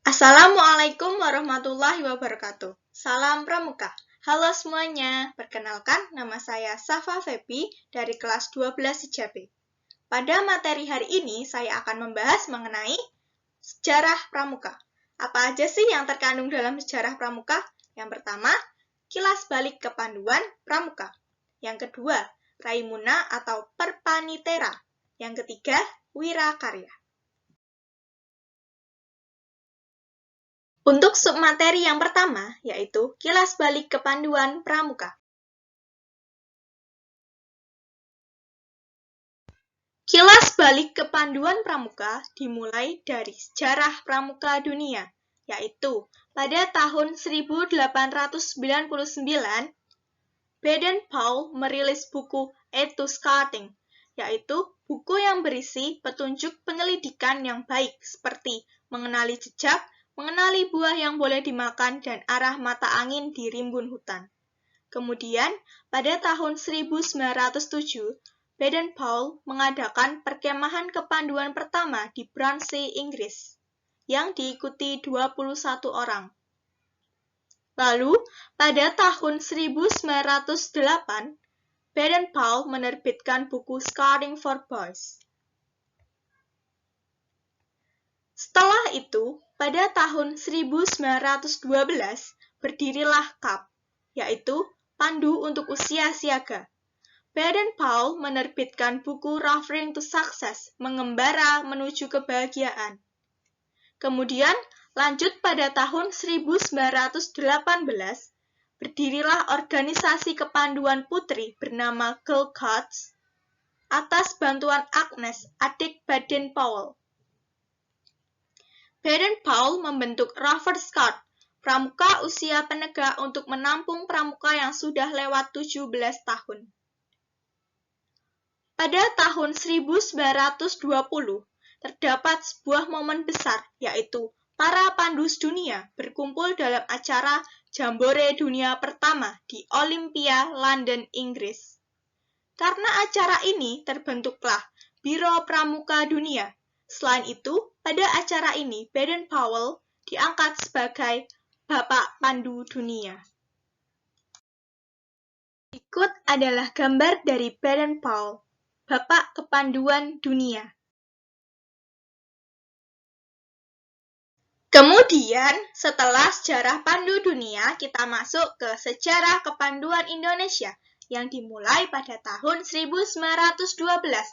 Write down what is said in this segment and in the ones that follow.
Assalamualaikum warahmatullahi wabarakatuh. Salam Pramuka. Halo semuanya, perkenalkan nama saya Safa Febi dari kelas 12 Hijabe. Pada materi hari ini saya akan membahas mengenai sejarah Pramuka. Apa aja sih yang terkandung dalam sejarah Pramuka? Yang pertama, kilas balik kepanduan Pramuka. Yang kedua, Raimuna atau Perpanitera. Yang ketiga, Wirakarya. Untuk submateri yang pertama, yaitu kilas balik kepanduan Pramuka. Kilas balik kepanduan Pramuka dimulai dari sejarah Pramuka dunia, yaitu pada tahun 1899, Baden-Powell merilis buku Aid to Scouting, yaitu buku yang berisi petunjuk penyelidikan yang baik seperti mengenali jejak, mengenali buah yang boleh dimakan, dan arah mata angin di rimbun hutan. Kemudian, pada tahun 1907, Baden-Powell mengadakan perkemahan kepanduan pertama di Bransea, Inggris, yang diikuti 21 orang. Lalu, pada tahun 1908, Baden-Powell menerbitkan buku Scouting for Boys. Setelah itu, pada tahun 1912, berdirilah KAP, yaitu Pandu untuk Usia Siaga. Baden-Powell menerbitkan buku Referring to Success, Mengembara Menuju Kebahagiaan. Kemudian, lanjut pada tahun 1918, berdirilah organisasi kepanduan putri bernama Girl Scouts atas bantuan Agnes, adik Baden-Powell. Baden-Powell membentuk Rover Scout, pramuka usia penegak untuk menampung pramuka yang sudah lewat 17 tahun. Pada tahun 1920, terdapat sebuah momen besar, yaitu para pandus dunia berkumpul dalam acara Jambore Dunia pertama di Olympia, London, Inggris. Karena acara ini terbentuklah Biro Pramuka Dunia. Selain itu, pada acara ini Baden-Powell diangkat sebagai Bapak Pandu Dunia. Berikut adalah gambar dari Baden-Powell, Bapak Kepanduan Dunia. Kemudian, setelah sejarah pandu dunia, kita masuk ke sejarah kepanduan Indonesia yang dimulai pada tahun 1912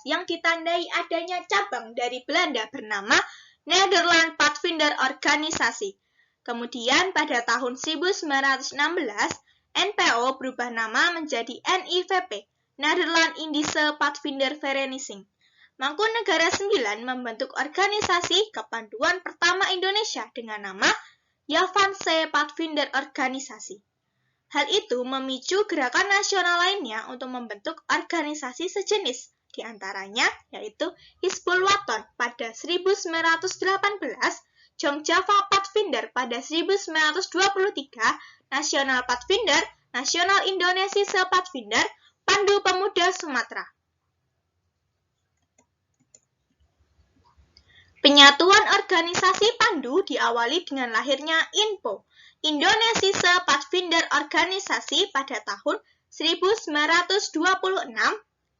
yang ditandai adanya cabang dari Belanda bernama Nederland Padvinder Organisasi. Kemudian pada tahun 1916, NPO berubah nama menjadi NIVP, Nederland Indische Padvinder Vereniging. Mangkunegara 9 membentuk organisasi kepanduan pertama Indonesia dengan nama Javaanse Padvinder Organisasi. Hal itu memicu gerakan nasional lainnya untuk membentuk organisasi sejenis, di antaranya yaitu Hizbul Wathan pada 1918, Jongjava Padvinder pada 1923, Nasional Padvinder, Nasional Indonesische Padvinder, Pandu Pemuda Sumatera. Penyatuan organisasi Pandu diawali dengan lahirnya INPO, Indonesische Padvinder Organisasi pada tahun 1926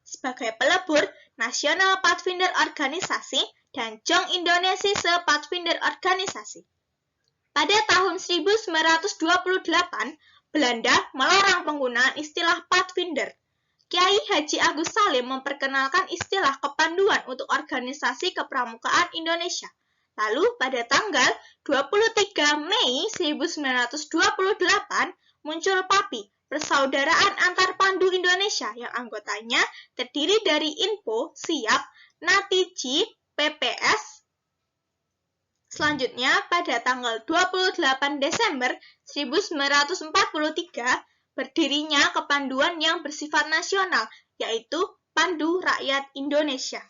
sebagai pelebur Nasional Padvinder Organisasi dan Jong Indonesische Padvinder Organisasi. Pada tahun 1928, Belanda melarang penggunaan istilah Padvinder. Kiai Haji Agus Salim memperkenalkan istilah kepanduan untuk organisasi kepramukaan Indonesia. Lalu pada tanggal 23 Mei 1928 muncul PAPI, Persaudaraan Antar Pandu Indonesia yang anggotanya terdiri dari INPO, SIAP, NATIJI, PPS. Selanjutnya pada tanggal 28 Desember 1943 berdirinya kepanduan yang bersifat nasional, yaitu Pandu Rakyat Indonesia.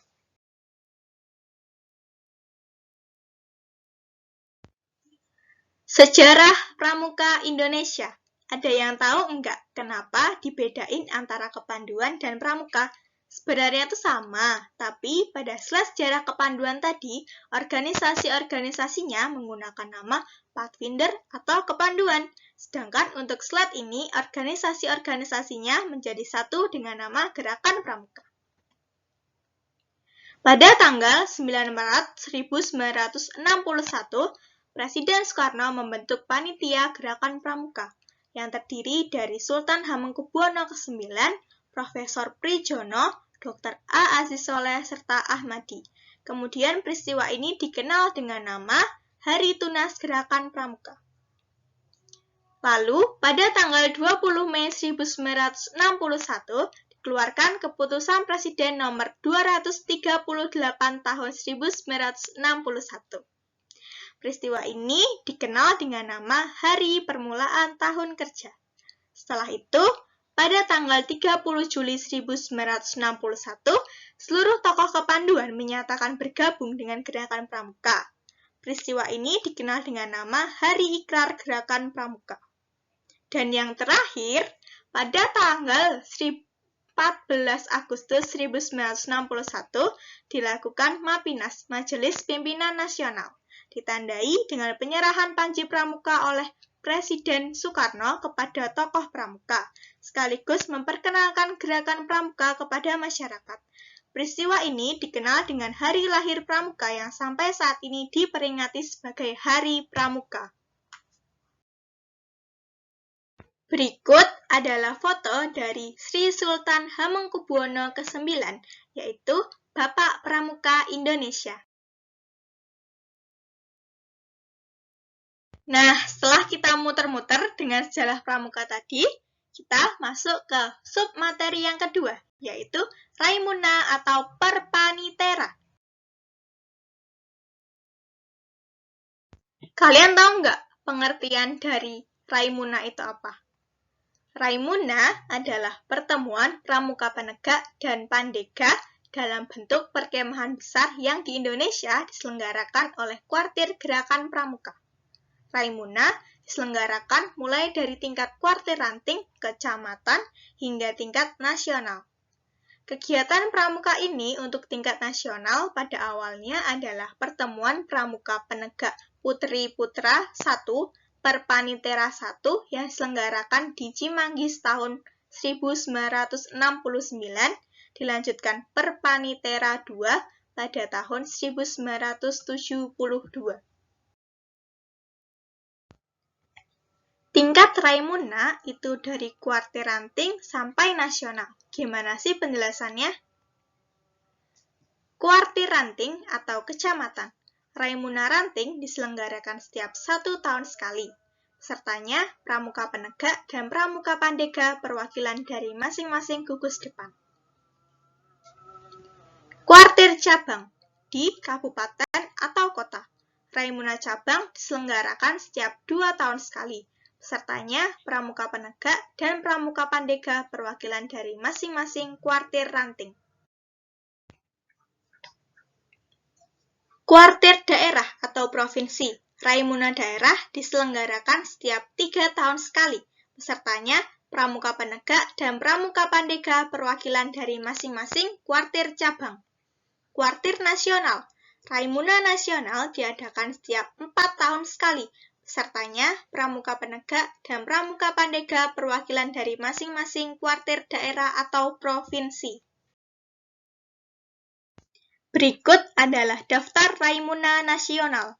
Sejarah Pramuka Indonesia. Ada yang tahu enggak kenapa dibedain antara kepanduan dan pramuka? Sebenarnya itu sama, tapi pada slide sejarah kepanduan tadi, organisasi-organisasinya menggunakan nama Pathfinder atau kepanduan. Sedangkan untuk slide ini, organisasi-organisasinya menjadi satu dengan nama Gerakan Pramuka. Pada tanggal 9 Maret 1961, Presiden Soekarno membentuk Panitia Gerakan Pramuka yang terdiri dari Sultan Hamengkubuwono ke-9, Profesor Prijono, Dr. A. Aziz Soleh, serta Ahmadi. Kemudian peristiwa ini dikenal dengan nama Hari Tunas Gerakan Pramuka. Lalu, pada tanggal 20 Mei 1961, dikeluarkan Keputusan Presiden nomor 238 tahun 1961. Peristiwa ini dikenal dengan nama Hari Permulaan Tahun Kerja. Setelah itu, pada tanggal 30 Juli 1961, seluruh tokoh kepanduan menyatakan bergabung dengan Gerakan Pramuka. Peristiwa ini dikenal dengan nama Hari Ikrar Gerakan Pramuka. Dan yang terakhir, pada tanggal 14 Agustus 1961 dilakukan Mapinas, Majelis Pimpinan Nasional, ditandai dengan penyerahan Panji Pramuka oleh Presiden Soekarno kepada tokoh Pramuka, sekaligus memperkenalkan Gerakan Pramuka kepada masyarakat. Peristiwa ini dikenal dengan Hari Lahir Pramuka yang sampai saat ini diperingati sebagai Hari Pramuka. Berikut adalah foto dari Sri Sultan Hamengkubuwono ke-9, yaitu Bapak Pramuka Indonesia. Nah, setelah kita muter-muter dengan sejarah Pramuka tadi, kita masuk ke submateri yang kedua, yaitu Raimuna atau Perpanitera. Kalian tahu nggak pengertian dari Raimuna itu apa? Raimuna adalah pertemuan pramuka penegak dan pandega dalam bentuk perkemahan besar yang di Indonesia diselenggarakan oleh Kuartir Gerakan Pramuka. Raimuna diselenggarakan mulai dari tingkat kuartir ranting, kecamatan, hingga tingkat nasional. Kegiatan pramuka ini untuk tingkat nasional pada awalnya adalah pertemuan pramuka penegak Putri-Putra 1 Perpanitera 1 yang diselenggarakan di Cimanggis tahun 1969, dilanjutkan Perpanitera 2 pada tahun 1972. Tingkat Raimuna itu dari kuartir ranting sampai nasional. Gimana sih penjelasannya? Kuartir ranting atau kecamatan. Raimuna ranting diselenggarakan setiap 1 tahun sekali. Pesertanya pramuka penegak dan pramuka pandega perwakilan dari masing-masing gugus depan. Kuartir cabang di kabupaten atau kota. Raimuna cabang diselenggarakan setiap 2 tahun sekali. Pesertanya pramuka penegak dan pramuka pandega perwakilan dari masing-masing kuartir ranting. Kuartir daerah atau provinsi. Raimuna daerah diselenggarakan setiap 3 tahun sekali. Pesertanya pramuka penegak dan pramuka pandega perwakilan dari masing-masing kuartir cabang. Kuartir nasional. Raimuna nasional diadakan setiap 4 tahun sekali. Pesertanya pramuka penegak dan pramuka pandega perwakilan dari masing-masing kuartir daerah atau provinsi. Berikut adalah daftar Raimuna nasional.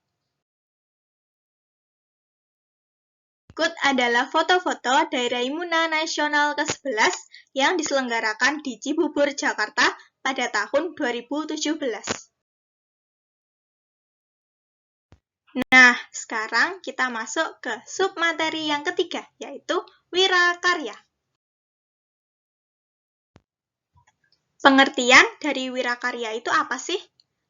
Berikut adalah foto-foto dari Raimuna Nasional ke-11 yang diselenggarakan di Cibubur, Jakarta pada tahun 2017. Nah, sekarang kita masuk ke submateri yang ketiga, yaitu Wirakarya. Pengertian dari Wirakarya itu apa sih?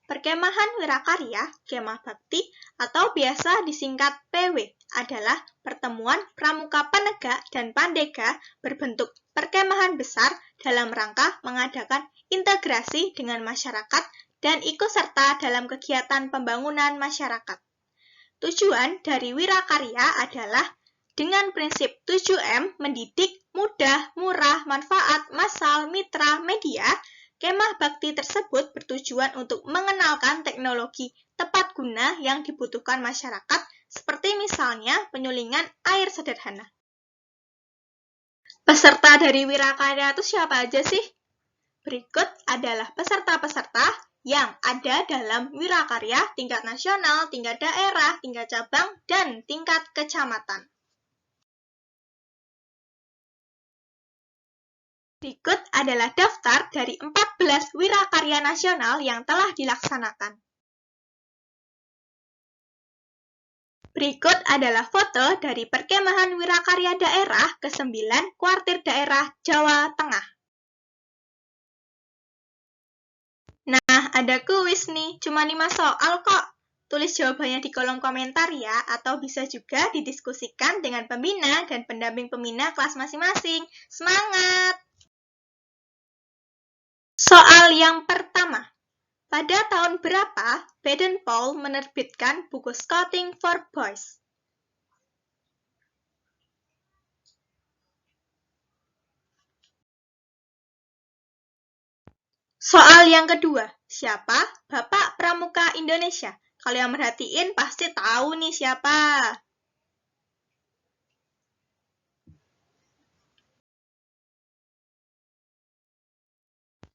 Perkemahan Wirakarya, kemah bakti, atau biasa disingkat PW, adalah pertemuan pramuka penegak dan pandega berbentuk perkemahan besar dalam rangka mengadakan integrasi dengan masyarakat dan ikut serta dalam kegiatan pembangunan masyarakat. Tujuan dari Wirakarya adalah dengan prinsip 7M mendidik, mudah, murah, manfaat, massal, mitra, media, Kemah bakti tersebut bertujuan untuk mengenalkan teknologi tepat guna yang dibutuhkan masyarakat, seperti misalnya penyulingan air sederhana. Peserta dari Wirakarya itu siapa aja sih? Berikut adalah peserta-peserta yang ada dalam Wirakarya tingkat nasional, tingkat daerah, tingkat cabang, dan tingkat kecamatan. Berikut adalah daftar dari 14 Wirakarya nasional yang telah dilaksanakan. Berikut adalah foto dari Perkemahan Wirakarya Daerah ke-9 Kuartir Daerah Jawa Tengah. Nah, ada kuis nih, cuma 5 soal kok. Tulis jawabannya di kolom komentar ya, atau bisa juga didiskusikan dengan pembina dan pendamping pembina kelas masing-masing. Semangat! Soal yang pertama. Pada tahun berapa Baden-Powell menerbitkan buku Scouting for Boys? Soal yang kedua. Siapa Bapak Pramuka Indonesia? Kalau yang merhatiin pasti tahu nih siapa.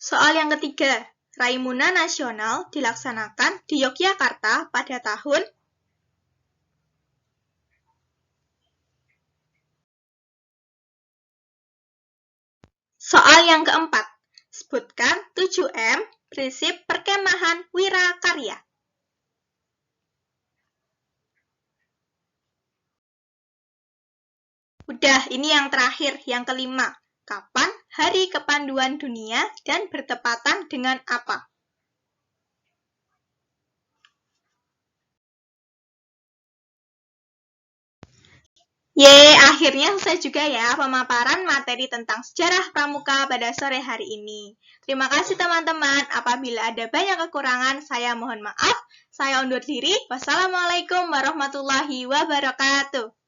Soal yang ketiga. Raimuna Nasional dilaksanakan di Yogyakarta pada tahun. Soal yang keempat. Sebutkan 7M prinsip perkemahan Wirakarya. Udah, ini yang terakhir, yang kelima. Kapan Hari Kepanduan Dunia dan bertepatan dengan apa? Akhirnya selesai juga ya pemaparan materi tentang sejarah pramuka pada sore hari ini. Terima kasih teman-teman. Apabila ada banyak kekurangan, saya mohon maaf. Saya undur diri. Wassalamualaikum warahmatullahi wabarakatuh.